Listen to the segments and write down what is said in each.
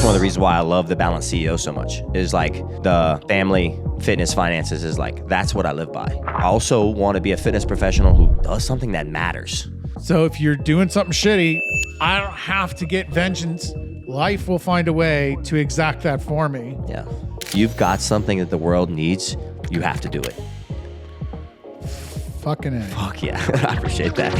one of the reasons why I love the Balanced CEO so much is like the family, fitness, finances is like, that's what I live by. I also want to be a fitness professional who does something that matters. So if you're doing something shitty, I don't have to get vengeance. Life will find a way to exact that for me. Yeah. If you've got something that the world needs, you have to do it. Fucking A. Fuck yeah. I appreciate that.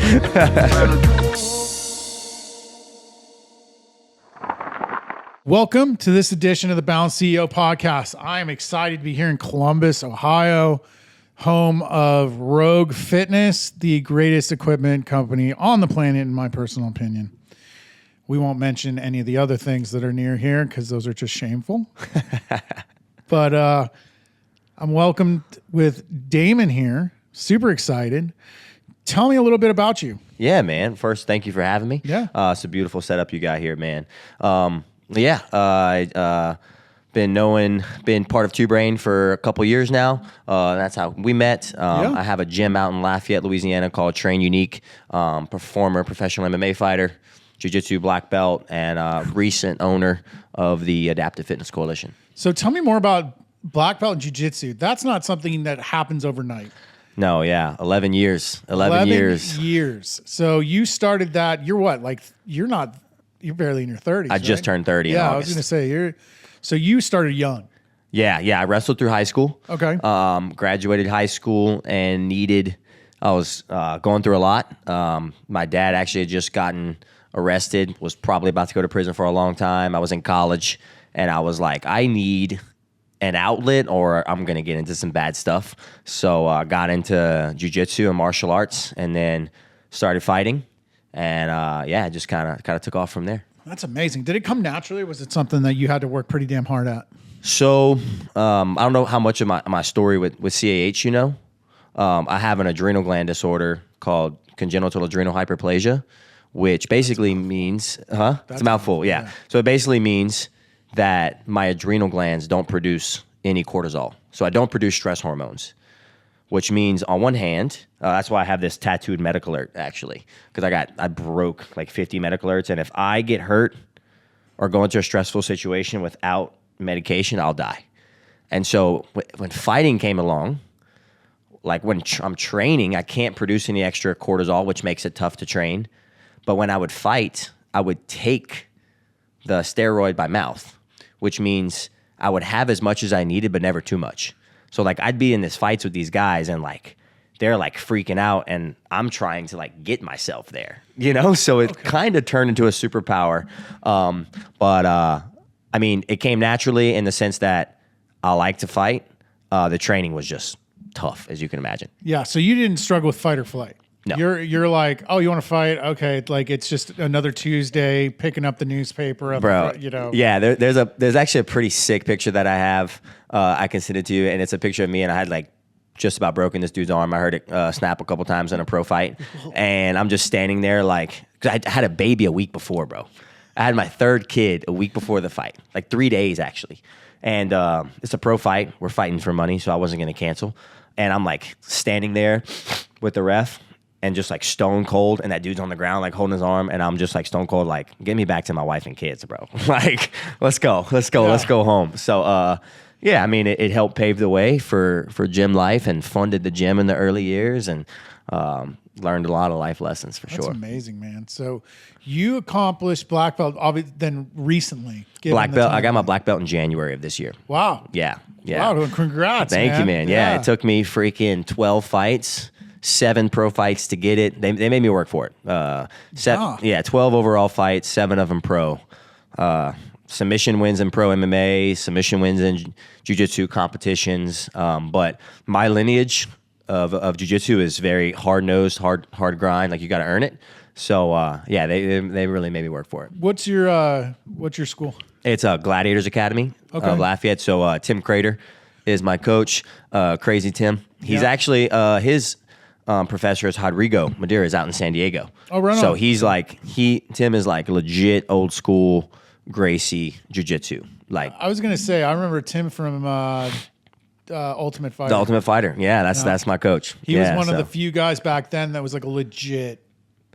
Welcome to this edition of the Balanced CEO podcast. I am excited to be here in Columbus, Ohio, home of Rogue Fitness, the greatest equipment company on the planet, in my personal opinion. We won't mention any of the other things that are near here because those are just shameful. But I'm welcomed with Damon here. Super excited. Tell me a little bit about you. Yeah, man. First, thank you for having me. Yeah. It's a beautiful setup you got here, man. I been part of Two Brain for a couple years now. That's how we met. I have a gym out in Lafayette, Louisiana called Train Unique. Performer, professional MMA fighter, jiu-jitsu black belt, and recent owner of the Adaptive Fitness Coalition. So tell me more about black belt and jiu-jitsu. That's not something that happens overnight. No, yeah. 11 years. 11 years. So you started that, you're what? Like, you're barely in your 30s, I just turned 30 in Yeah, August. I was going to say, so you started young. Yeah. I wrestled through high school. Okay. Graduated high school and I was going through a lot. My dad actually had just gotten arrested, was probably about to go to prison for a long time. I was in college, and I was like, I need an outlet or I'm going to get into some bad stuff. So I got into jiu-jitsu and martial arts and then started fighting. And just kind of took off from there. That's amazing. Did it come naturally, or was it something that you had to work pretty damn hard at? So I don't know how much of my story with CAH you know. I have an adrenal gland disorder called congenital adrenal hyperplasia, which basically means, it's a mouthful, yeah. So it basically means that my adrenal glands don't produce any cortisol. So I don't produce stress hormones, which means on one hand, that's why I have this tattooed medical alert actually, because I broke like 50 medical alerts, and if I get hurt or go into a stressful situation without medication, I'll die. And so when fighting came along, like when I'm training, I can't produce any extra cortisol, which makes it tough to train. But when I would fight, I would take the steroid by mouth, which means I would have as much as I needed, but never too much. So like I'd be in these fights with these guys and like they're like freaking out and I'm trying to like get myself there, you know? So it kind of turned into a superpower. I mean, it came naturally in the sense that I like to fight. The training was just tough, as you can imagine. Yeah, so you didn't struggle with fight or flight. No. You're like, oh, you want to fight? Okay, like it's just another Tuesday, picking up the newspaper, Bro. you know. Yeah, there's actually a pretty sick picture that I have. I can send it to you, and it's a picture of me, and I had like just about broken this dude's arm. I heard it snap a couple times in a pro fight, and I'm just standing there like, because I had a baby a week before, bro. I had my third kid a week before the fight, like 3 days actually, and it's a pro fight. We're fighting for money, so I wasn't gonna cancel, and I'm like standing there with the ref. And just like stone cold, and that dude's on the ground like holding his arm, and I'm just like stone cold, like get me back to my wife and kids, bro. Like let's go home. So I mean it helped pave the way for gym life and funded the gym in the early years, and learned a lot of life lessons for sure. That's amazing, man. So you accomplished black belt, then recently. Black belt. I got my black belt in January of this year. Wow. Yeah. Wow. Congrats. Thank you, man. Yeah, it took me freaking 12 fights. 7 pro fights to get it. They made me work for it. 12 overall fights, 7 of them pro. Submission wins in pro MMA, submission wins in jiu-jitsu competitions. But my lineage of jiu-jitsu is very hard-nosed, hard grind. Like you got to earn it. So they really made me work for it. What's your school? It's Gladiators Academy of Lafayette. So Tim Crater is my coach. Crazy Tim. He's actually his professor is Rodrigo Madeira is out in San Diego. Oh, right on. So he's like Tim is like legit old school Gracie jiu-jitsu. Like I was gonna say, I remember Tim from Ultimate Fighter. The Ultimate Fighter. Yeah, that's my coach. He was one of the few guys back then that was like a legit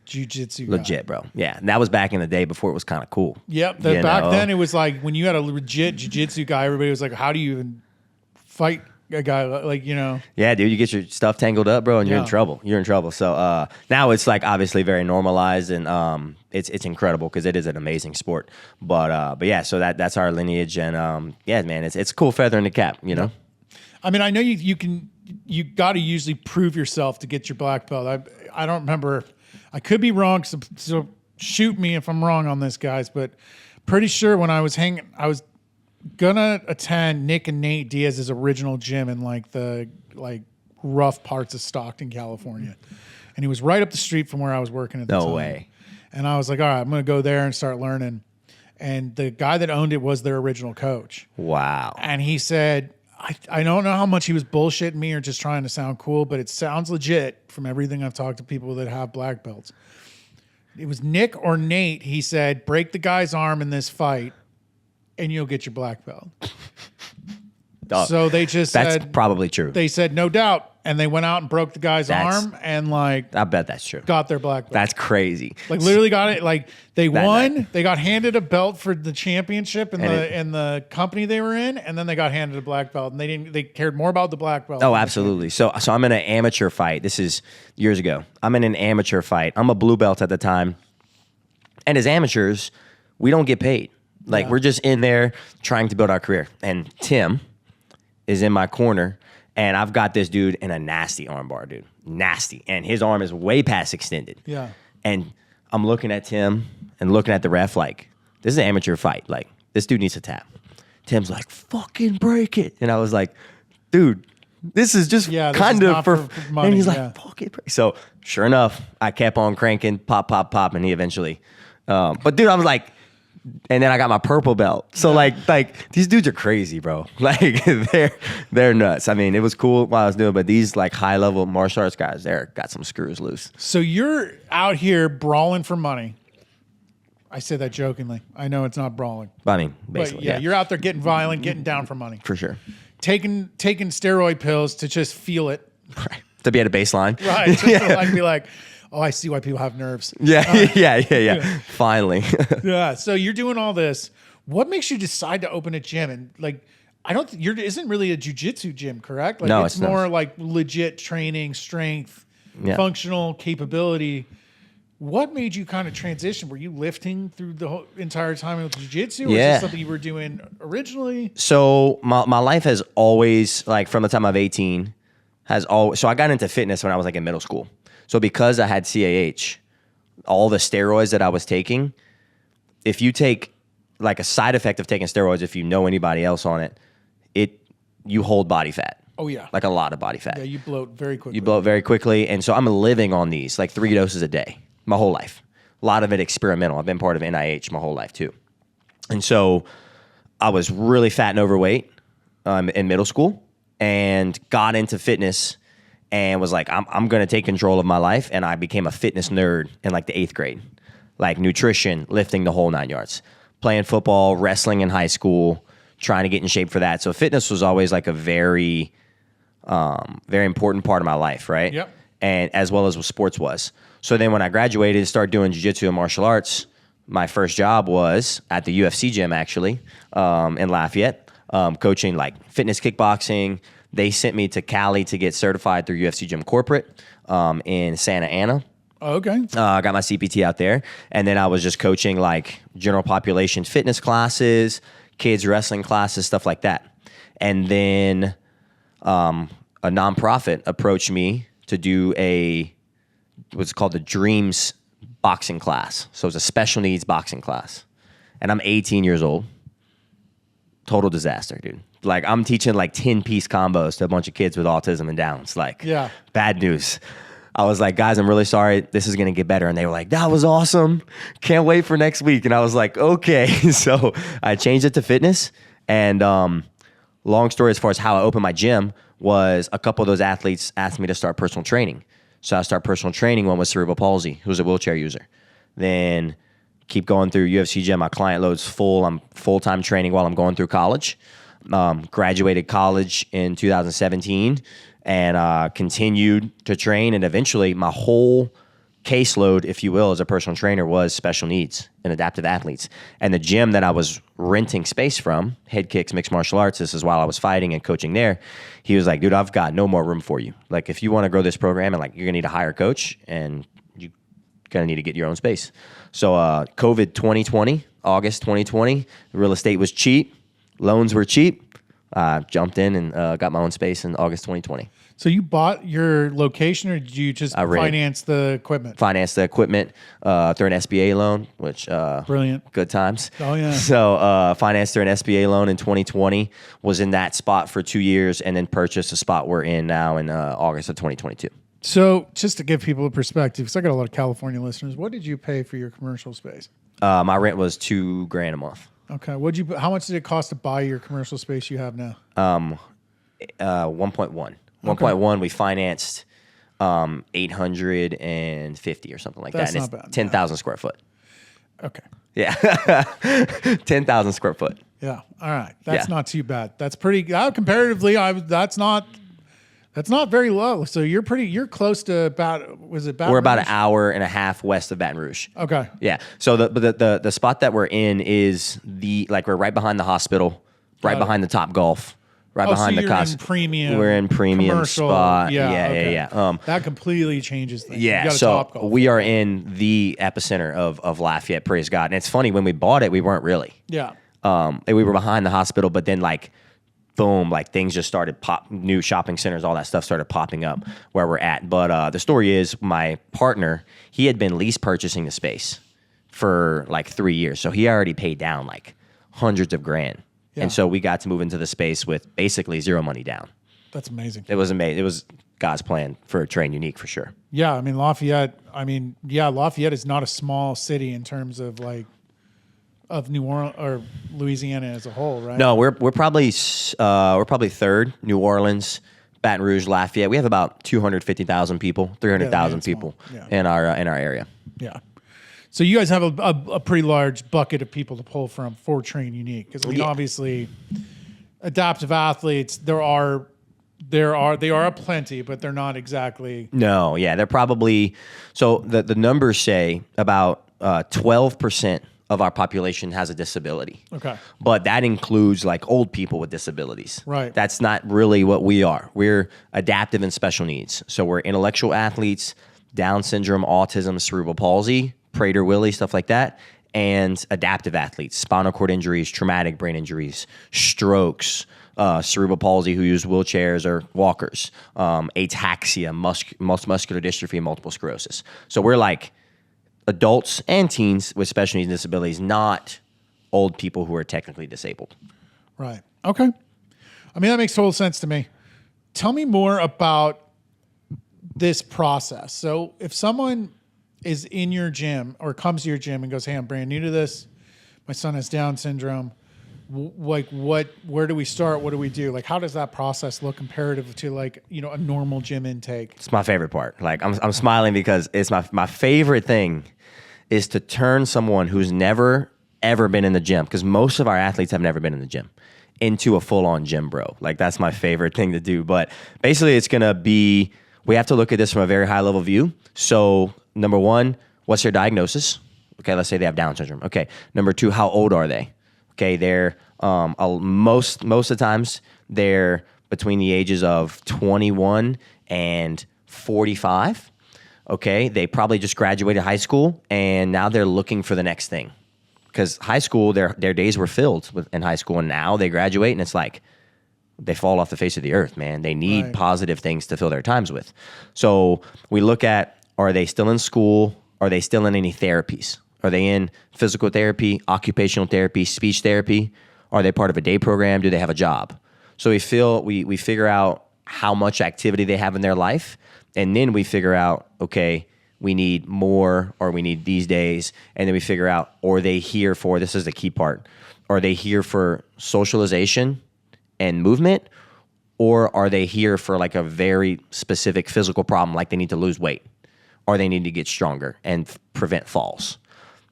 jiu-jitsu guy. Legit, bro. Yeah, and that was back in the day before it was kind of cool. Yep. Back then, it was like when you had a legit jiu-jitsu guy, everybody was like, "How do you even fight a guy like Yeah, dude, you get your stuff tangled up, bro, and you're in Yeah. trouble. You're in trouble. So now it's like obviously very normalized, and it's incredible because it is an amazing sport. But yeah, so that's our lineage, and yeah, man, it's a cool feather in the cap, you know. I mean, I know you got to usually prove yourself to get your black belt. I don't remember. I could be wrong, so shoot me if I'm wrong on this, guys. But pretty sure when I was gonna attend Nick and Nate Diaz's original gym in like the rough parts of Stockton, California, and he was right up the street from where I was working at the time. No way. And I was like, all right, I'm gonna go there and start learning. And the guy that owned it was their original coach. Wow. And he said, I don't know how much he was bullshitting me or just trying to sound cool, but it sounds legit from everything I've talked to people that have black belts. It was Nick or Nate. He said, break the guy's arm in this fight and you'll get your black belt. So they just That's probably true. They said, no doubt. And they went out and broke the guy's arm and I bet that's true. got their black belt. That's crazy. Like literally got it. Like they won. night. They got handed a belt for the championship in the company they were in, and then they got handed a black belt. And they cared more about the black belt. Oh, absolutely. So I'm in an amateur fight. This is years ago. I'm in an amateur fight. I'm a blue belt at the time. And as amateurs, we don't get paid. Like we're just in there trying to build our career. And Tim is in my corner. And I've got this dude in a nasty armbar, dude. Nasty. And his arm is way past extended. Yeah. And I'm looking at Tim and looking at the ref like, this is an amateur fight. Like, this dude needs a tap. Tim's like, fucking break it. And I was like, dude, this is just kind of for money. And he's like, fuck it. So sure enough, I kept on cranking, pop, pop, pop. And he eventually, but dude, I was like, and then I got my purple belt. So like these dudes are crazy, bro. Like they're nuts. I mean, it was cool while I was doing it, but these like high level martial arts guys, they're got some screws loose. So you're out here brawling for money. I say that jokingly. I know it's not brawling. I mean, basically, but yeah, you're out there getting violent, getting down for money. For sure. Taking steroid pills to just feel it. Right. To be at a baseline. Right. Just to like be like, oh, I see why people have nerves. Yeah, yeah. Finally. Yeah. So you're doing all this. What makes you decide to open a gym? And like, I don't. Isn't really a jiu-jitsu gym, correct? Like, no, it's more like legit training, strength, functional capability. What made you kind of transition? Were you lifting through the whole entire time with jiu-jitsu, or is this something you were doing originally? So my life has always, like from the time I'm 18, so I got into fitness when I was like in middle school. So because I had CAH, all the steroids that I was taking, if you take like a side effect of taking steroids, if you know anybody else on it, you hold body fat. Oh yeah. Like a lot of body fat. Yeah, you bloat very quickly. You bloat very quickly. And so I'm living on these, like 3 doses a day, my whole life. A lot of it experimental. I've been part of NIH my whole life too. And so I was really fat and overweight in middle school and got into fitness and was like, I'm going to take control of my life. And I became a fitness nerd in like the 8th grade, like nutrition, lifting, the whole 9 yards, playing football, wrestling in high school, trying to get in shape for that. So fitness was always like a very, very important part of my life. Right. Yep. And as well as what sports was. So then when I graduated and started doing jiu-jitsu and martial arts, my first job was at the UFC gym actually, in Lafayette, coaching like fitness kickboxing. They sent me to Cali to get certified through UFC Gym Corporate in Santa Ana. Oh, okay. I got my CPT out there. And then I was just coaching like general population fitness classes, kids wrestling classes, stuff like that. And then a nonprofit approached me to do what's called the Dreams boxing class. So it's a special needs boxing class. And I'm 18 years old. Total disaster, dude. Like I'm teaching like 10-piece combos to a bunch of kids with autism and Downs. Like bad news. I was like, guys, I'm really sorry. This is going to get better. And they were like, that was awesome. Can't wait for next week. And I was like, okay. So I changed it to fitness. And long story as far as how I opened my gym was a couple of those athletes asked me to start personal training. So I started personal training. One was cerebral palsy, who's a wheelchair user. Then keep going through UFC gym. My client load's full. I'm full-time training while I'm going through college. Graduated college in 2017 and continued to train. And eventually my whole caseload, if you will, as a personal trainer was special needs and adaptive athletes. And the gym that I was renting space from, Head Kicks Mixed Martial Arts, this is while I was fighting and coaching there, he was like, dude, I've got no more room for you. Like, if you want to grow this program, and like, you're going to need to hire a coach, and you're going to need to get your own space. So COVID 2020, August 2020, real estate was cheap. Loans were cheap. Jumped in and got my own space in August 2020. So you bought your location, or did you just finance the equipment? Finance the equipment through an SBA loan, which brilliant, good times. Oh yeah. So financed through an SBA loan in 2020, was in that spot for 2 years, and then purchased the spot we're in now in August of 2022. So just to give people a perspective, because I got a lot of California listeners, what did you pay for your commercial space? My rent was $2,000 a month. Okay. How much did it cost to buy your commercial space you have now? 1.1. 1.1, we financed 850 or something like That's that. not And it's bad. 10,000 square foot. Okay. Yeah. 10,000 square foot. Yeah. All right. That's not too bad. That's pretty comparatively. That's not very low. So you're close to about, was it Baton We're about Rouge? an hour and a half west of Baton Rouge. Okay. Yeah. So the spot that we're in is we're right behind the hospital, right behind the Top Golf. Right behind so the you're in premium. We're in premium commercial, spot. okay. Yeah. That completely changes things. Yeah, You got a so Topgolf. we are in the epicenter of Lafayette, praise God. And it's funny, when we bought it, we weren't really. Yeah. And we were behind the hospital, but then boom, things just started new shopping centers, all that stuff started popping up where we're at. But the story is, my partner, he had been lease purchasing the space for 3 years. So he already paid down hundreds of grand. Yeah. And so we got to move into the space with basically zero money down. That's amazing. It was amazing. It was God's plan for Train Unique for sure. Yeah. I mean, Lafayette is not a small city in terms of of New Orleans or Louisiana as a whole, right? No, we're probably third. New Orleans, Baton Rouge, Lafayette. We have about 250,000 people, 300,000 people in our area. Yeah. So you guys have a pretty large bucket of people to pull from for Train Unique, because obviously, adaptive athletes they are a plenty, but they're not exactly. No, yeah, they're probably, so the numbers say about 12% of our population has a disability. Okay. But that includes old people with disabilities. Right. That's not really what we are. We're adaptive and special needs. So we're intellectual athletes, Down syndrome, autism, cerebral palsy, Prader-Willi, stuff like that, and adaptive athletes, spinal cord injuries, traumatic brain injuries, strokes, cerebral palsy who use wheelchairs or walkers, ataxia, muscular dystrophy, and multiple sclerosis. So we're adults and teens with special needs and disabilities, not old people who are technically disabled. Right. Okay. I mean, that makes total sense to me. Tell me more about this process. So if someone is in your gym or comes to your gym and goes, hey, I'm brand new to this, my son has Down syndrome, where do we start? What do we do? How does that process look comparative to a normal gym intake? It's my favorite part. I'm smiling because it's my favorite thing is to turn someone who's never ever been in the gym, because most of our athletes have never been in the gym, into a full-on gym bro. That's my favorite thing to do. But basically it's going to be, we have to look at this from a very high level view. So number one, what's their diagnosis? Okay, let's say they have Down syndrome. Okay. Number two, how old are they? Okay, they're most of the times they're between the ages of 21 and 45. Okay, they probably just graduated high school and now they're looking for the next thing. Because high school, their days were filled in high school, and now they graduate and it's they fall off the face of the earth, man. They need positive things to fill their times with. So we look at, are they still in school? Are they still in any therapies? Are they in physical therapy, occupational therapy, speech therapy? Are they part of a day program? Do they have a job? So we figure out how much activity they have in their life, and then we figure out, okay, we need more, or we need these days, and then we figure out, are they here for, this is the key part, are they here for socialization and movement, or are they here for a very specific physical problem, like they need to lose weight, or they need to get stronger and prevent falls?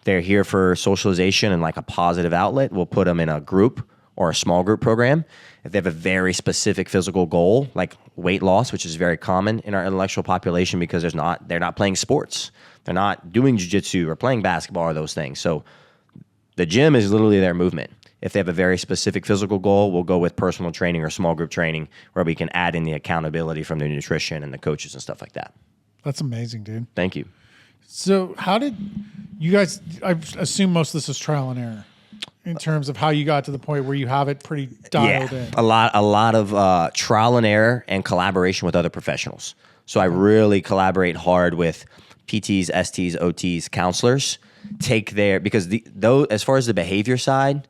They're here for socialization and a positive outlet. We'll put them in a group or a small group program. If they have a very specific physical goal, like weight loss, which is very common in our intellectual population because they're not playing sports. They're not doing jiu-jitsu or playing basketball or those things. So the gym is literally their movement. If they have a very specific physical goal, we'll go with personal training or small group training where we can add in the accountability from the nutrition and the coaches and stuff like that. That's amazing, dude. Thank you. So how did you guys, I assume most of this is trial and error in terms of how you got to the point where you have it pretty dialed in. A lot of trial and error and collaboration with other professionals. So I really collaborate hard with PTs, STs, OTs, counselors. Because as far as the behavior side,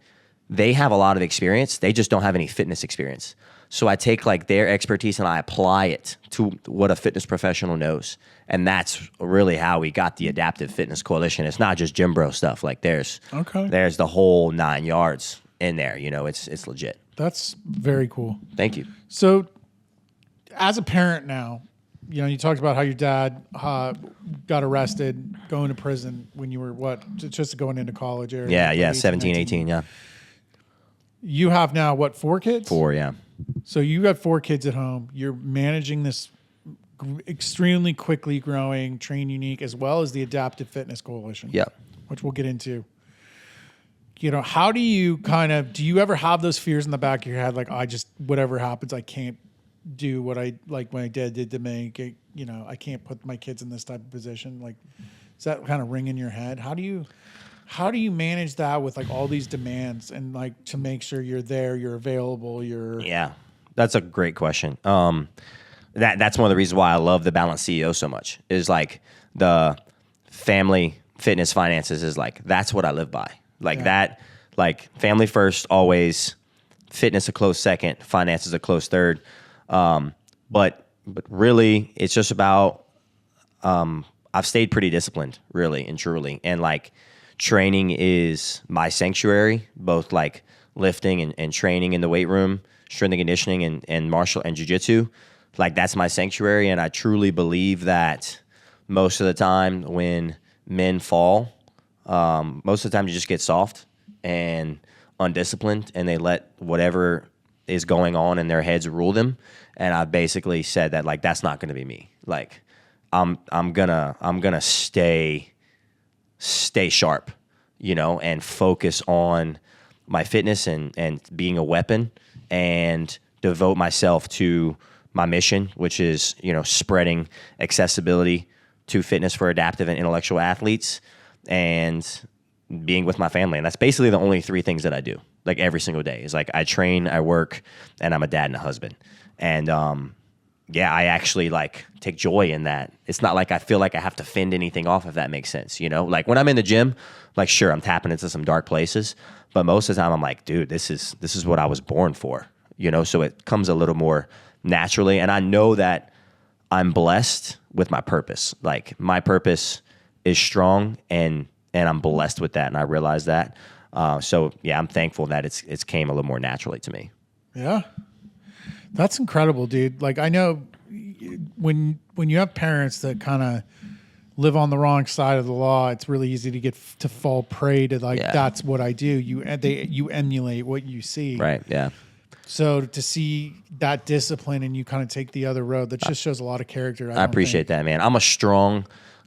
they have a lot of experience. They just don't have any fitness experience. So I take like their expertise and I apply it to what a fitness professional knows. And that's really how we got the Adaptive Fitness Coalition. It's not just gym bro stuff. Like there's the whole 9 yards in there. You know, it's legit. That's very cool. Thank you. So as a parent now, you know, you talked about how your dad got arrested, going to prison when you were just going into college area. Yeah, 18, 17, 19. 18, yeah. You have now, 4 kids? 4, yeah. So you got 4 kids at home. You're managing this extremely quickly growing Train Unique as well as the Adaptive Fitness Coalition. Yeah. Which we'll get into. You know, how do you do you ever have those fears in the back of your head? Like, whatever happens, I can't do what my dad did to me. You know, I can't put my kids in this type of position. Like, does that kind of ring in your head? How do you manage that with like all these demands and like to make sure you're there, you're available, Yeah, that's a great question. That's one of the reasons why I love the Balanced CEO so much is like the family fitness finances is like, that's what I live by. Like that, like family first, always fitness a close second, finances a close third. But really it's just about, I've stayed pretty disciplined really and truly. And like training is my sanctuary, both like lifting and training in the weight room, strength and conditioning and martial and jiu-jitsu. Like that's my sanctuary. And I truly believe that most of the time when men fall, most of the time you just get soft and undisciplined and they let whatever is going on in their heads rule them. And I basically said that like, that's not going to be me. Like I'm gonna stay sharp, you know, and focus on my fitness and being a weapon and devote myself to my mission, which is, you know, spreading accessibility to fitness for adaptive and intellectual athletes and being with my family. And that's basically the only 3 things that I do like every single day is like I train, I work, and I'm a dad and a husband. And, I actually like take joy in that. It's not like I feel like I have to fend anything off, if that makes sense. You know, like when I'm in the gym, like, sure, I'm tapping into some dark places, but most of the time I'm like, dude, this is what I was born for, you know? So it comes a little more naturally. And I know that I'm blessed with my purpose. Like my purpose is strong and I'm blessed with that. And I realize that. I'm thankful that it's came a little more naturally to me. Yeah. That's incredible, dude. Like I know when you have parents that kind of live on the wrong side of the law, it's really easy to fall prey to like, that's what I do. You emulate what you see. Right. Yeah. So to see that discipline and you kind of take the other road, that just shows a lot of character. I appreciate that, man. I'm a strong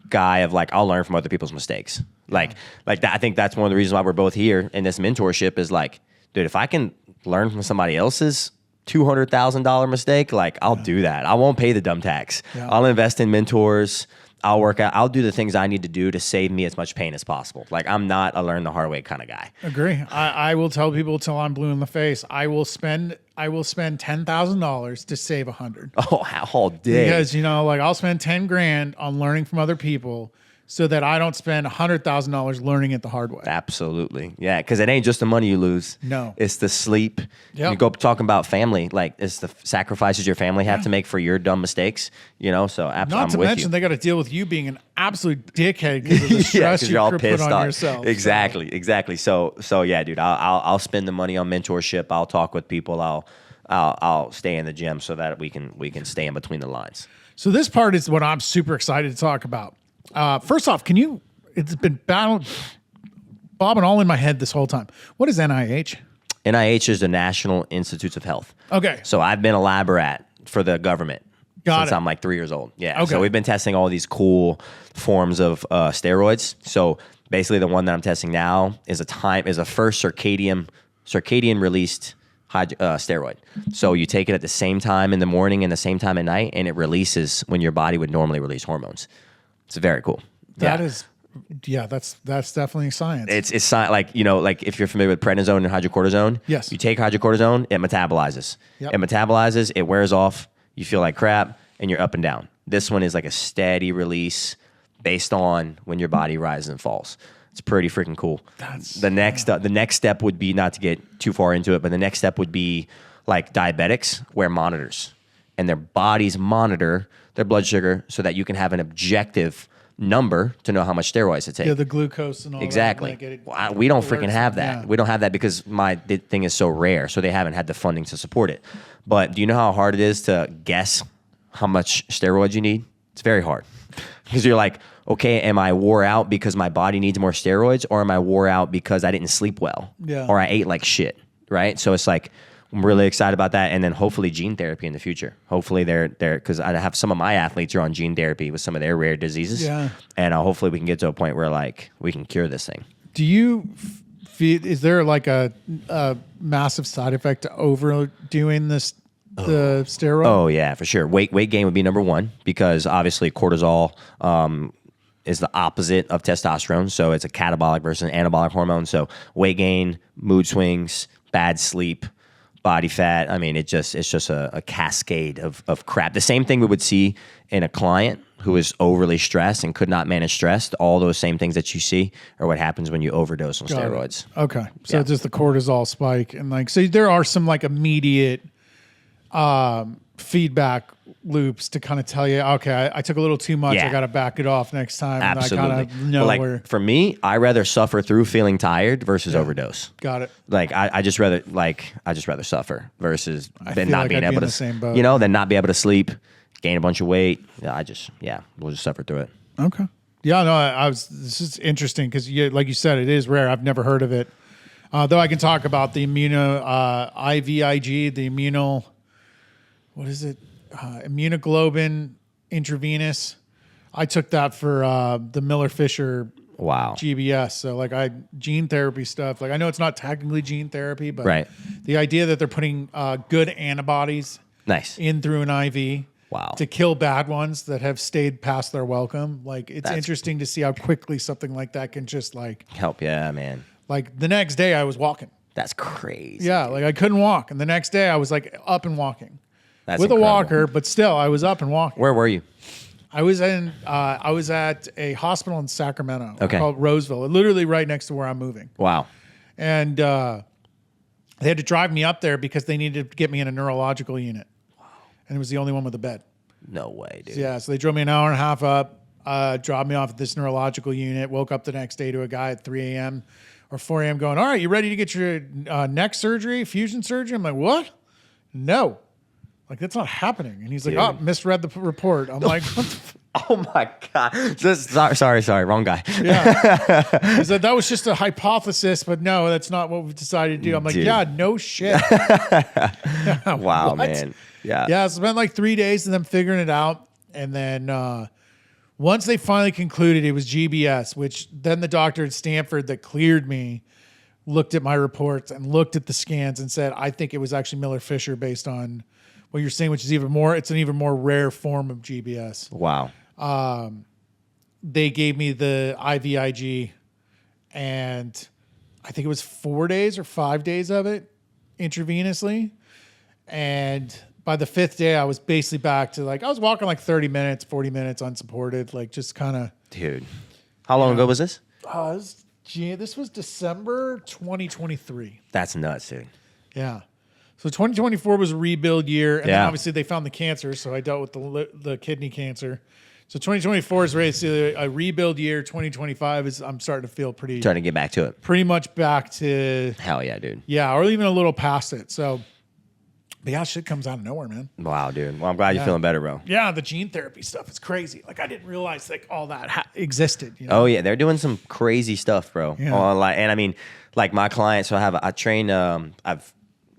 guy of like, I'll learn from other people's mistakes. Like that. I think that's one of the reasons why we're both here in this mentorship is like, dude, if I can learn from somebody else's $200,000 mistake, like I'll do that. I won't pay the dumb tax. Yeah. I'll invest in mentors. I'll work out. I'll do the things I need to do to save me as much pain as possible. Like I'm not a learn the hard way kind of guy. Agree. I will tell people till I'm blue in the face. I will spend $10,000 to save 100. Oh, all day. Because like I'll spend 10 grand on learning from other people so that I don't spend $100,000 learning it the hard way. Absolutely. Yeah, because it ain't just the money you lose. No. It's the sleep. Yep. You go talking about family, like it's the sacrifices your family have to make for your dumb mistakes, so Not I'm to with mention you. they got to deal with you being an absolute dickhead because of the stress you're all put pissed on off. yourself. Exactly. So yeah, dude, I'll spend the money on mentorship. I'll talk with people. I'll stay in the gym so that we can stay in between the lines. So this part is what I'm super excited to talk about. First off, it's been bobbing all in my head this whole time. What is NIH? NIH is the National Institutes of Health. Okay. So I've been a lab rat for the government since it. I'm like 3 years old. Yeah. Okay. So we've been testing all these cool forms of steroids. So basically, the one that I'm testing now is a first circadian released steroid. So you take it at the same time in the morning and the same time at night, and it releases when your body would normally release hormones. It's very cool. That is, that's definitely science. It's like, like if you're familiar with prednisone and hydrocortisone. Yes. You take hydrocortisone, it metabolizes. Yep. It metabolizes, it wears off, you feel like crap, and you're up and down. This one is like a steady release based on when your body rises and falls. It's pretty freaking cool. The next step would be, not to get too far into it, but the next step would be like diabetics wear monitors, and their bodies monitor their blood sugar so that you can have an objective number to know how much steroids to take. Yeah, the glucose and all exactly. that. Well, we don't freaking have that. Yeah. We don't have that because the thing is so rare, so they haven't had the funding to support it. But do you know how hard it is to guess how much steroids you need? It's very hard because you're like, okay, am I wore out because my body needs more steroids, or am I wore out because I didn't sleep well, or I ate like shit, right? So it's like, I'm really excited about that, and then hopefully gene therapy in the future. Hopefully they're because I have some of my athletes are on gene therapy with some of their rare diseases, and hopefully we can get to a point where like we can cure this thing. Do you feel, is there like a massive side effect to overdoing the steroid? Oh yeah, for sure. Weight gain would be number one because obviously cortisol is the opposite of testosterone, so it's a catabolic versus an anabolic hormone. So weight gain, mood swings, bad sleep, body fat. I mean, it's just a cascade of crap. The same thing we would see in a client who is overly stressed and could not manage stress. All those same things that you see are what happens when you overdose on steroids. Okay, so just the cortisol spike, and like, so there are some like immediate feedback loops to kind of tell you, okay, I took a little too much. Yeah. I got to back it off next time. Absolutely. And I kind of know where. For me, I rather suffer through feeling tired versus overdose. Got it. Like I just rather suffer versus than not like being I'd be able in to, the same boat. than not be able to sleep, gain a bunch of weight. We'll just suffer through it. Okay. Yeah, no, this is interesting because like you said, it is rare. I've never heard of it. Though I can talk about the IVIG, the what is it? Immunoglobulin intravenous. I took that for the Miller-Fisher Wow. GBS. So like gene therapy stuff. Like I know it's not technically gene therapy, but Right. the idea that they're putting good antibodies Nice. in through an IV Wow. to kill bad ones that have stayed past their welcome. Like it's That's- interesting to see how quickly something like that can just Help. Yeah, man. like the next day I was walking. That's crazy. Yeah, like I couldn't walk. And the next day I was like up and walking. That's With incredible. a walker, but still I was up and walking. Where were you? I was at a hospital in Sacramento called Roseville, literally right next to where I'm moving. Wow. And they had to drive me up there because they needed to get me in a neurological unit. Wow. And it was the only one with a bed. No way, dude. Yeah, so they drove me an hour and a half up, dropped me off at this neurological unit, woke up the next day to a guy at 3 a.m. or 4 a.m. going, all right, you ready to get your neck surgery, fusion surgery? I'm like, what? No. Like, that's not happening. And he's like, oh, misread the report. I'm like, what the Oh my God. Sorry. Wrong guy. Yeah. He said, that was just a hypothesis, but no, that's not what we've decided to do. I'm like, Dude. yeah, no shit. Wow, What? man. Yeah. Yeah, so spent like 3 days of them figuring it out. And then once they finally concluded it was GBS, which then the doctor at Stanford that cleared me looked at my reports and looked at the scans and said, I think it was actually Miller-Fisher based on what you're saying, which is it's an even more rare form of GBS. Wow. They gave me the IVIG, and I think it was 4 days or 5 days of it intravenously. And by the fifth day, I was basically back to I was walking like 30 minutes, 40 minutes unsupported, like just kind of. Dude. How long ago was this? This was December 2023. That's nuts, dude. Yeah. So 2024 was a rebuild year, and then Yeah. obviously they found the cancer, so I dealt with the kidney cancer. So 2024 is basically a rebuild year. 2025 is I'm starting to feel Trying to get back to it. pretty much back to Hell yeah, dude. or even a little past it. So But yeah, shit comes out of nowhere, man. Wow, dude. Well, I'm glad you're feeling better, bro. Yeah, the gene therapy stuff is crazy. Like I didn't realize like all that existed. You know? Oh yeah, they're doing some crazy stuff, bro. Yeah. And I mean, like my clients. So I train. I've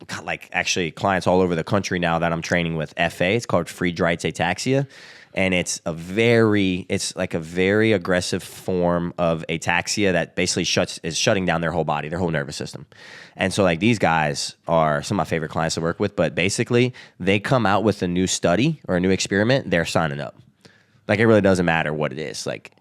got like actually clients all over the country now that I'm training with FA. It's called Friedreich's ataxia, and it's like a very aggressive form of ataxia that basically is shutting down their whole body, their whole nervous system. And so like these guys are some of my favorite clients to work with, but basically they come out with a new study or a new experiment, they're signing up. Like it really doesn't matter what it is. Like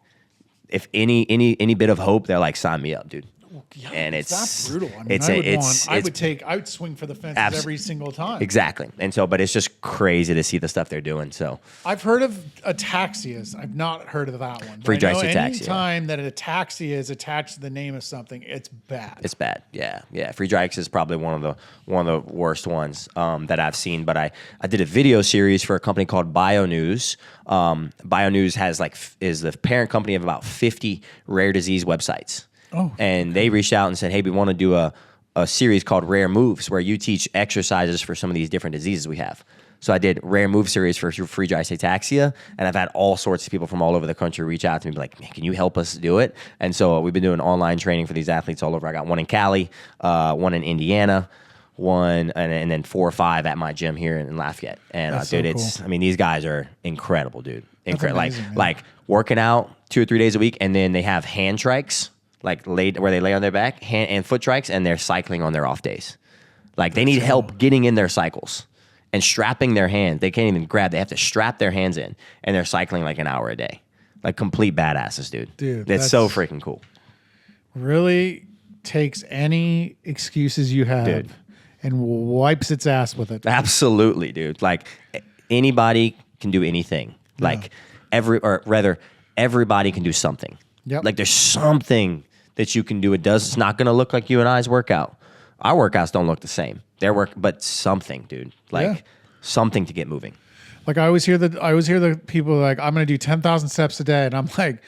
if any bit of hope, they're like, sign me up, dude. Yeah, and that's brutal. I mean, I would swing for the fences every single time. Exactly. And so, but it's just crazy to see the stuff they're doing. So I've heard of ataxias. I've not heard of that one. Friedreich's ataxia. Any time that an ataxia is attached to the name of something, it's bad. It's bad. Yeah. Yeah. Friedreich's is probably one of the worst ones that I've seen. But I did a video series for a company called BioNews. BioNews is the parent company of about 50 rare disease websites. Oh, and they reached out and said, hey, we want to do a series called Rare Moves where you teach exercises for some of these different diseases we have. So I did Rare Move series for Friedreich's ataxia, and I've had all sorts of people from all over the country reach out to me, be like, man, can you help us do it? And so we've been doing online training for these athletes all over. I got one in Cali, one in Indiana, and then 4 or 5 at my gym here in Lafayette. And dude, cool. I mean, these guys are incredible, dude. Amazing, like working out 2 or 3 days a week, and then they have hand trikes. Like where they lay on their back, hand and foot trikes, and they're cycling on their off days. Like they need help getting in their cycles and strapping their hands. They can't even grab. They have to strap their hands in, and they're cycling like an hour a day. Like complete badasses, dude. Dude, it's so freaking cool. Really takes any excuses you have, dude, and wipes its ass with it. Absolutely, dude. Like anybody can do anything. Like everybody can do something. Yep. Like there's something that you can do. It's not going to look like you and I's workout. Our workouts don't look the same. But something, dude. Like something to get moving. Like I always hear the people like, I'm going to do 10,000 steps a day, and I'm like,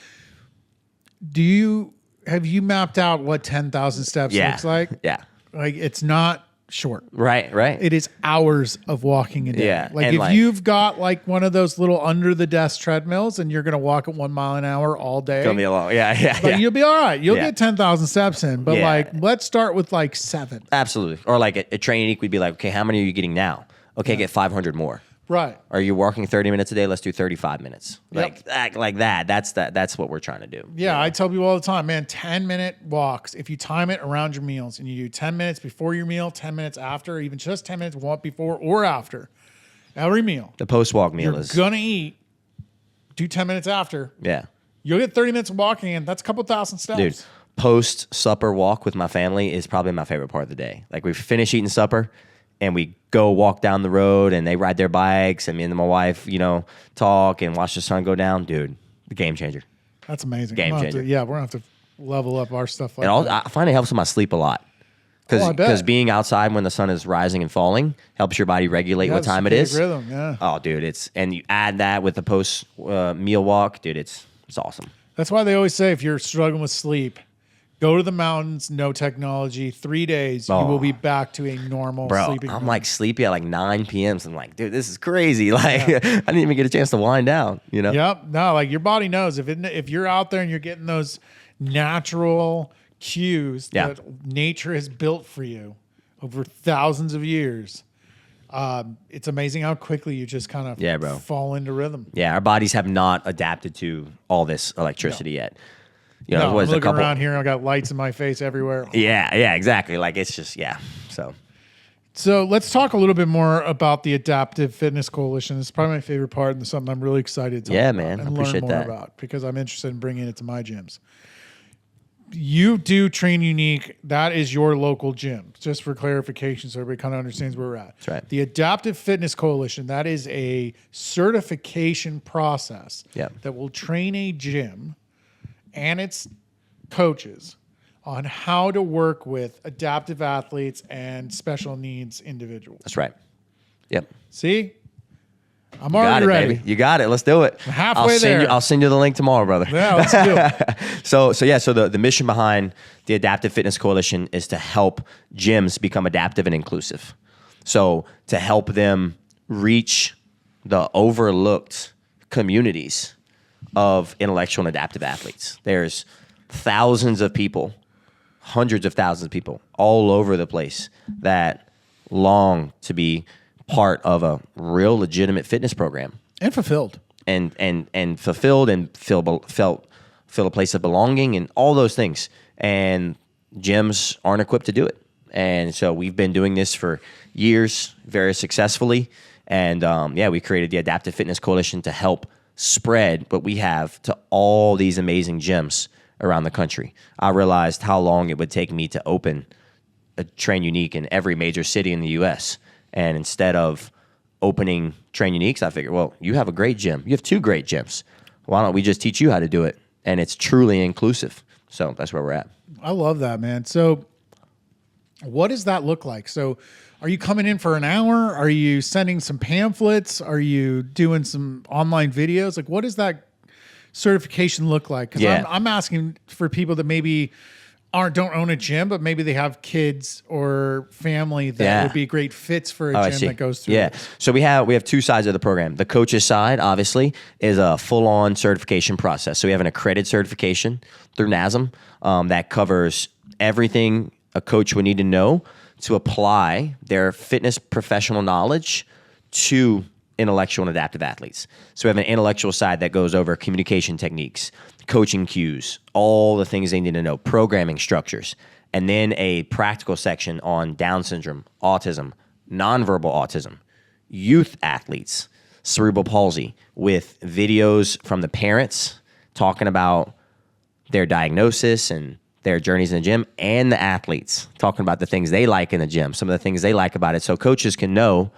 have you mapped out what 10,000 steps looks like? Yeah. Like it's not short. Right. It is hours of walking a day. Yeah. Like if you've got like one of those little under the desk treadmills and you're going to walk at 1 mile an hour all day. Gonna be alone. Yeah. But you'll be all right. You'll get 10,000 steps in, but like, let's start with like 7. Absolutely. Or like a training we'd be like, okay, how many are you getting now? Okay, get 500 more. Right. Are you walking 30 minutes a day? Let's do 35 minutes. Like that. That's what we're trying to do. Yeah, I tell people all the time, man, 10-minute walks. If you time it around your meals and you do 10 minutes before your meal, 10 minutes after, or even just 10 minutes before or after every meal. The post-walk meal You're going to eat, do 10 minutes after. Yeah. You'll get 30 minutes of walking in. That's a couple thousand steps. Dude, post-supper walk with my family is probably my favorite part of the day. Like we finish eating supper, and we go walk down the road, and they ride their bikes, and me and my wife, talk and watch the sun go down. Dude, the game changer. That's amazing. Game changer. We're going to have to level up our stuff like and that. I find it helps with my sleep a lot. Because being outside when the sun is rising and falling helps your body regulate what time it is. Rhythm, yeah. Oh, dude, and you add that with the post meal walk, dude, it's awesome. That's why they always say if you're struggling with sleep, go to the mountains, no technology, 3 days, you will be back to a normal sleeping. I'm like sleepy at like 9 p.m. So I'm like, dude, this is crazy. Like I didn't even get a chance to wind down, Yep. No, like your body knows if you're out there and you're getting those natural cues that nature has built for you over thousands of years. It's amazing how quickly you just kind of fall into rhythm. Yeah, our bodies have not adapted to all this electricity yet. I'm looking around here and I got lights in my face everywhere. Yeah, exactly. Like it's just, So let's talk a little bit more about the Adaptive Fitness Coalition. It's probably my favorite part and something I'm really excited to talk about man, and I learn appreciate more that. about because I'm interested in bringing it to my gyms. You do Train Unique. That is your local gym. Just for clarification so everybody kind of understands where we're at. That's right. The Adaptive Fitness Coalition, that is a certification process that will train a gym and its coaches on how to work with adaptive athletes and special needs individuals. That's right. Yep. See? I'm already ready. Baby. You got it. Let's do it. I'm halfway there. I'll send you the link tomorrow, brother. Yeah, let's do it. So the mission behind the Adaptive Fitness Coalition is to help gyms become adaptive and inclusive. So to help them reach the overlooked communities of intellectual and adaptive athletes. There's thousands of people, hundreds of thousands of people all over the place that long to be part of a real legitimate fitness program And fulfilled. and fulfilled and feel a place of belonging and all those things. And gyms aren't equipped to do it. And so we've been doing this for years, very successfully. And we created the Adaptive Fitness Coalition to help spread what we have to all these amazing gyms around the country. I realized how long it would take me to open a Train Unique in every major city in the U.S. And instead of opening Train Uniques, I figured, well, you have a great gym. You have 2 great gyms. Why don't we just teach you how to do it? And it's truly inclusive. So that's where we're at. I love that, man. So what does that look like? So are you coming in for an hour? Are you sending some pamphlets? Are you doing some online videos? Like, what does that certification look like? Because I'm asking for people that maybe don't own a gym, but maybe they have kids or family that would be great fits for a gym that goes through. Yeah. So we have 2 sides of the program. The coaches side, obviously, is a full-on certification process. So we have an accredited certification through NASM that covers everything a coach would need to know to apply their fitness professional knowledge to intellectual and adaptive athletes. So we have an intellectual side that goes over communication techniques, coaching cues, all the things they need to know, programming structures, and then a practical section on Down syndrome, autism, nonverbal autism, youth athletes, cerebral palsy, with videos from the parents talking about their diagnosis and their journeys in the gym, and the athletes talking about the things they like in the gym, some of the things they like about it, so coaches can know,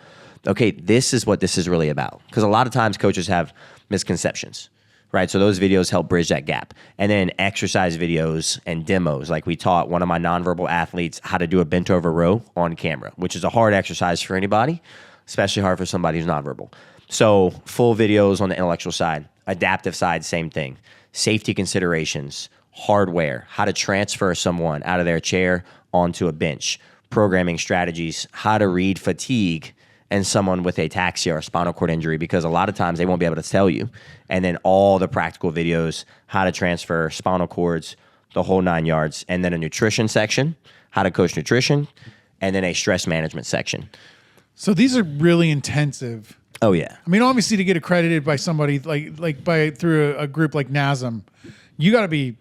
okay, this is what this is really about. Because a lot of times coaches have misconceptions, right? So those videos help bridge that gap. And then exercise videos and demos. Like we taught one of my nonverbal athletes how to do a bent over row on camera, which is a hard exercise for anybody, especially hard for somebody who's nonverbal. So full videos on the intellectual side. Adaptive side, same thing. Safety considerations, hardware, how to transfer someone out of their chair onto a bench, programming strategies, how to read fatigue and someone with ataxia or spinal cord injury, because a lot of times they won't be able to tell you. And then all the practical videos, how to transfer spinal cords, the whole 9 yards. And then a nutrition section, how to coach nutrition, and then a stress management section. So these are really intensive. Oh, yeah. I mean, obviously to get accredited by somebody through a group like NASM, you got to be,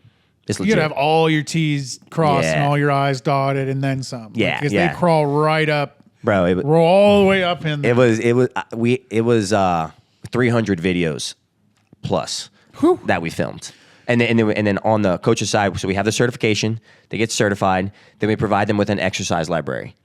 you got to have all your T's crossed and all your I's dotted and then some. Yeah. Because they crawl right up. Bro, roll all the way up in there. It was 300 videos plus that we filmed. And then on the coach's side, so we have the certification, they get certified, then we provide them with an exercise library.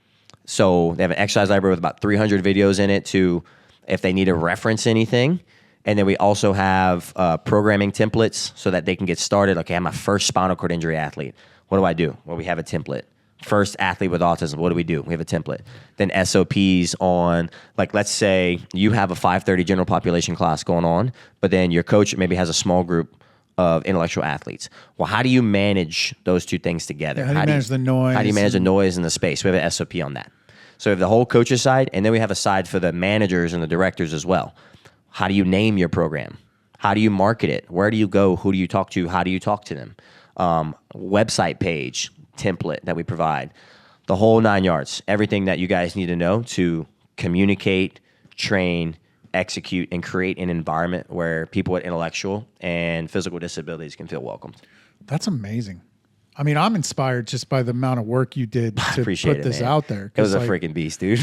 So they have an exercise library with about 300 videos in it to, if they need to reference anything. And then we also have programming templates so that they can get started. Okay, I'm a first spinal cord injury athlete. What do I do? Well, we have a template. First athlete with autism, what do? We have a template. Then SOPs on, like, let's say you have a 5:30 general population class going on, but then your coach maybe has a small group of intellectual athletes. Well, how do you manage those 2 things together? How do you manage the noise? How do you manage the noise and the space? We have an SOP on that. So we have the whole coaches side, and then we have a side for the managers and the directors as well. How do you name your program? How do you market it? Where do you go? Who do you talk to? How do you talk to them? Website page, template that we provide, the whole 9 yards, everything that you guys need to know to communicate, train, execute, and create an environment where people with intellectual and physical disabilities can feel welcomed. That's amazing. I mean, I'm inspired just by the amount of work you did to put this out there. It was a freaking beast, dude.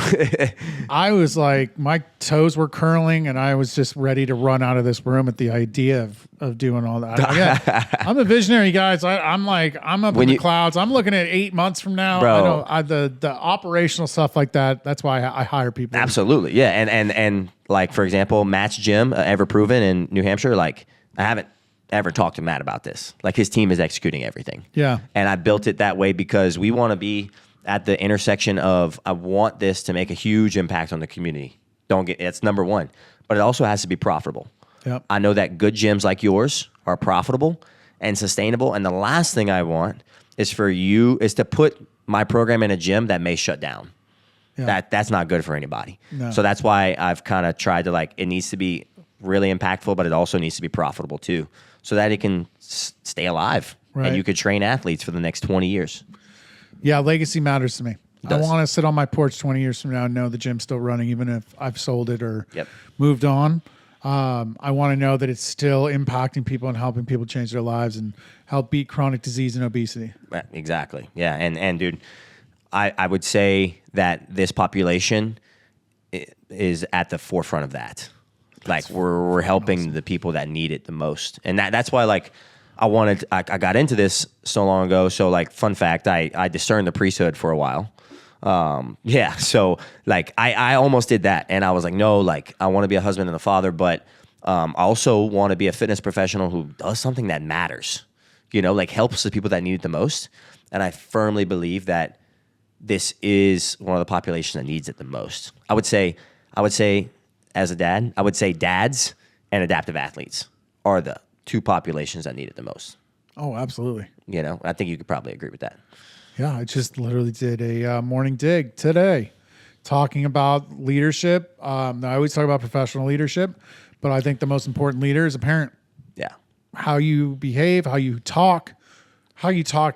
I was like, my toes were curling and I was just ready to run out of this room at the idea of doing all that. I'm a visionary, guys. I'm up in the clouds. I'm looking at 8 months from now. Bro, I know the operational stuff like that. That's why I hire people. Absolutely. Yeah. And like, for example, Matt's gym, Ever Proven in New Hampshire, like I haven't ever talked to Matt about this. Like his team is executing everything. Yeah. And I built it that way because we want to be at the intersection of, I want this to make a huge impact on the community. It's number one, but it also has to be profitable. Yep. I know that good gyms like yours are profitable and sustainable. And the last thing I want is to put my program in a gym that may shut down. That's not good for anybody. No. So that's why I've kind of tried to like, it needs to be really impactful, but it also needs to be profitable too, so that it can stay alive and you could train athletes for the next 20 years. Yeah, legacy matters to me. I does. want to sit on my porch 20 years from now and know the gym's still running, even if I've sold it or Yep. moved on. I want to know that it's still impacting people and helping people change their lives and help beat chronic disease and obesity. Exactly. Yeah. And dude, I would say that this population is at the forefront of that. Like we're helping the people that need it the most. And that's why like I got into this so long ago. So like fun fact, I discerned the priesthood for a while. So like I almost did that, and I was like, no, like I want to be a husband and a father, but I also want to be a fitness professional who does something that matters, like helps the people that need it the most. And I firmly believe that this is one of the populations that needs it the most. I would say as a dad, I would say dads and adaptive athletes are the two populations that need it the most. Oh, absolutely. I think you could probably agree with that. Yeah, I just literally did a morning dig today talking about leadership. I always talk about professional leadership, but I think the most important leader is a parent. Yeah. How you behave, how you talk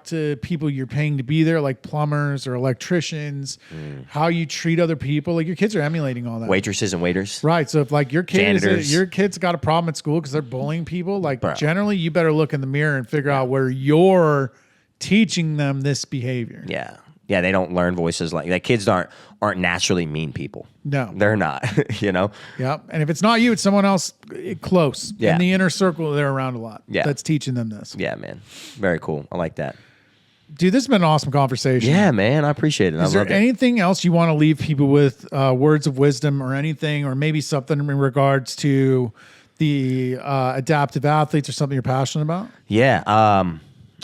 to people you're paying to be there, like plumbers or electricians, how you treat other people. Like your kids are emulating all that. Waitresses and waiters. Right. So if like your Janitors. your kid's got a problem at school because they're bullying people, like Bro. generally you better look in the mirror and figure out where you're teaching them this behavior. Yeah. Yeah, they don't learn voices like kids aren't naturally mean people. No. They're not, Yeah. And if it's not you, it's someone else close Yeah. in the inner circle they're around a lot. Yeah. That's teaching them this. Yeah, man. Very cool. I like that. Dude, this has been an awesome conversation. Yeah, man. I appreciate it. Is there anything else you want to leave people with, words of wisdom or anything, or maybe something in regards to the adaptive athletes or something you're passionate about? Yeah.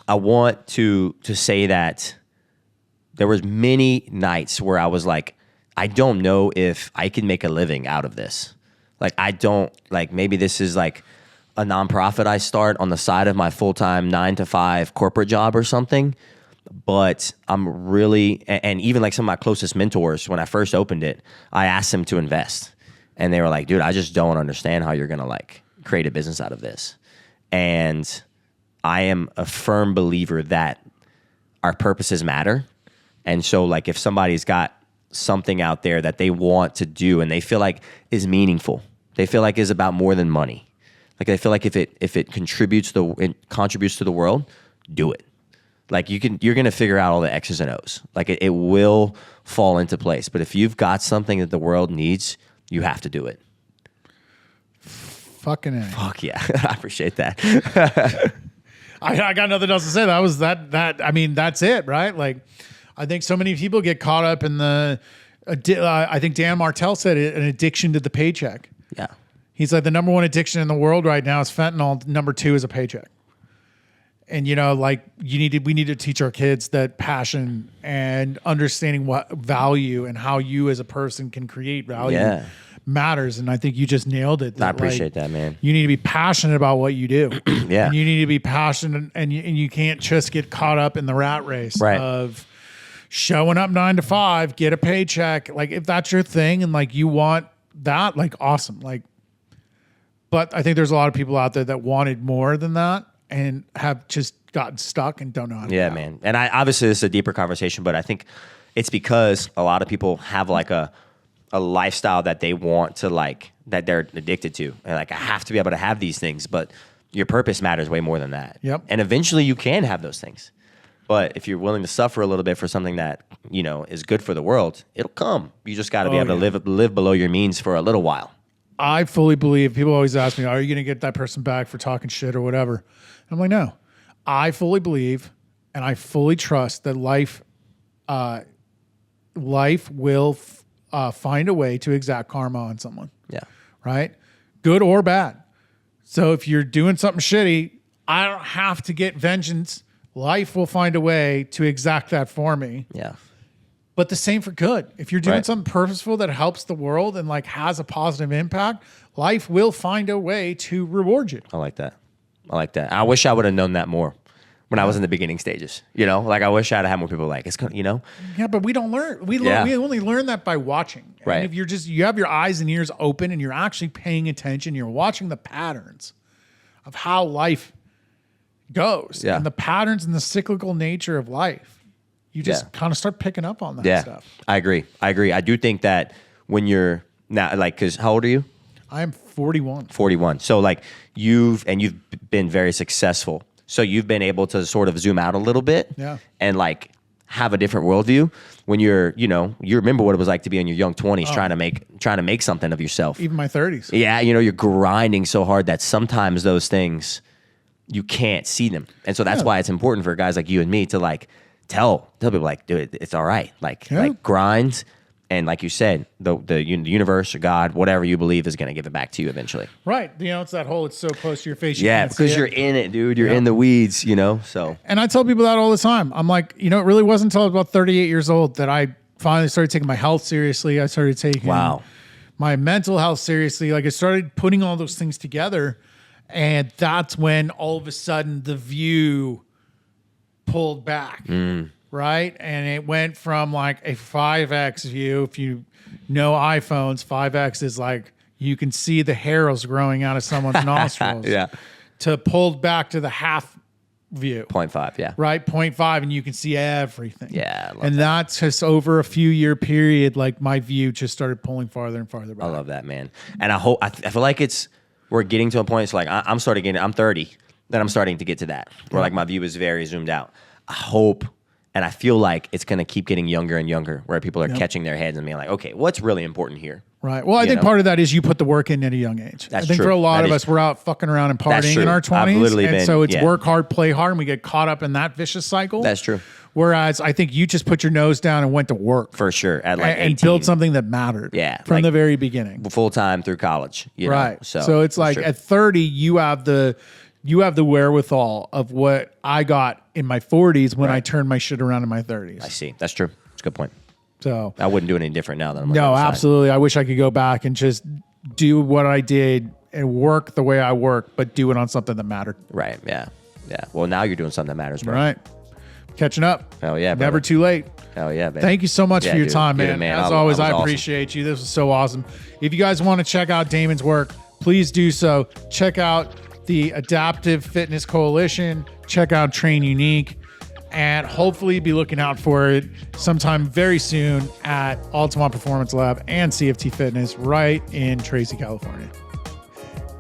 I want to say that there was many nights where I was like, I don't know if I can make a living out of this. Like, I don't, like, maybe this is like a nonprofit I start on the side of my full-time 9-to-5 corporate job or something. But I'm really, and even like some of my closest mentors, when I first opened it, I asked them to invest. And they were like, dude, I just don't understand how you're going to like create a business out of this. And I am a firm believer that our purposes matter. And so like if somebody's got something out there that they want to do and they feel like is meaningful, they feel like is about more than money. Like they feel like if it contributes to the world, do it. Like you're going to figure out all the X's and O's. Like it will fall into place. But if you've got something that the world needs, you have to do it. Fucking A. Fuck yeah. I appreciate that. I got nothing else to say. That was that. I mean, that's it, right? Like, I think so many people get caught up in the. I think Dan Martell said it, an addiction to the paycheck. Yeah. He's like the number one addiction in the world right now is fentanyl. Number two is a paycheck. And like we need to teach our kids that passion and understanding what value and how you as a person can create value matters. And I think you just nailed it. I appreciate that, man. You need to be passionate about what you do. Yeah. And you need to be passionate, and you can't just get caught up in the rat race of showing up 9 to 5, get a paycheck. Like if that's your thing and like you want that, like awesome. Like, but I think there's a lot of people out there that wanted more than that and have just gotten stuck and don't know how to Yeah, get out. man. And obviously this is a deeper conversation, but I think it's because a lot of people have like a lifestyle that they want to like, that they're addicted to. And like, I have to be able to have these things, but your purpose matters way more than that. Yep. And eventually you can have those things. But if you're willing to suffer a little bit for something that, is good for the world, it'll come. You just got to be able to live below your means for a little while. I fully believe, people always ask me, are you going to get that person back for talking shit or whatever? I'm like, no. I fully believe and I fully trust that life will find a way to exact karma on someone. Yeah. Right? Good or bad. So if you're doing something shitty, I don't have to get vengeance. Life will find a way to exact that for me. Yeah. But the same for good. If you're doing Right. something purposeful that helps the world and like has a positive impact, life will find a way to reward you. I like that. I wish I would have known that more. when I was in the beginning stages. You know, like I wish I'd had more people like it's gonna, you know. Yeah, but we don't learn. We only learn that by watching. Right. And if you're just you have your eyes and ears open and you're actually paying attention, you're watching the patterns of how life goes and the patterns and the cyclical nature of life. You just kind of start picking up on that stuff. I agree. I do think that when you're now, like, because how old are you? I'm 41. 41. So like you've been very successful. So you've been able to sort of zoom out a little bit and like have a different worldview when you're, you know, you remember what it was like to be in your young 20s trying to make something of yourself. Even my 30s. Yeah. You know, you're grinding so hard that sometimes those things, you can't see them. And so that's why it's important for guys like you and me to like tell people like, dude, it's all right. Like grind. And like you said, the universe or God, whatever you believe, is going to give it back to you eventually. Right. You know, it's that whole, it's so close to your face. You Yeah, can't because see you're it. in it, dude. You're in the weeds, you know? So. And I tell people that all the time. I'm like, you know, it really wasn't until I was about 38 years old that I finally started taking my health seriously. I started taking my mental health seriously. Like I started putting all those things together. And that's when all of a sudden the view pulled back. Right. And it went from like a 5X view. If you know iPhones, 5X is like you can see the hairs growing out of someone's nostrils. To pulled back to the half view. 0.5, yeah. Right. 0.5. And you can see everything. Yeah. And that's just over a few year period. Like my view just started pulling farther and farther back. I love that, man. And I feel like we're getting to a point. It's like I'm 30, then I'm starting to get to that where like my view is very zoomed out. I hope. And I feel like it's going to keep getting younger and younger where people are catching their heads and being like, okay, what's really important here? Right. Well, I think part of that is you put the work in at a young age. That's I think true. for a lot of us, we're out fucking around and partying in our 20s. And so it's work hard, play hard, and we get caught up in that vicious cycle. That's true. Whereas I think you just put your nose down and went to work. For sure. At like 18. And built something that mattered. From the very beginning. Full time through college. You know? So it's like at 30, you have the wherewithal of what I got in my 40s when I turned my shit around in my 30s. I see. That's true. That's a good point. So I wouldn't do anything different now. Than no, absolutely. I wish I could go back and just do what I did and work the way I work, but do it on something that mattered. Right. Yeah. Yeah. Well, now you're doing something that matters, bro. Right. Catching up. Hell yeah, Never too late. Hell yeah, baby. Thank you so much for your time, man. As always, I awesome. appreciate you. This was so awesome. If you guys want to check out Damon's work, please do so. Check out the Adaptive Fitness Coalition. Check out Train Unique. And hopefully be looking out for it sometime very soon at Altamont Performance Lab and CFT Fitness right in Tracy, California.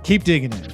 Keep digging in.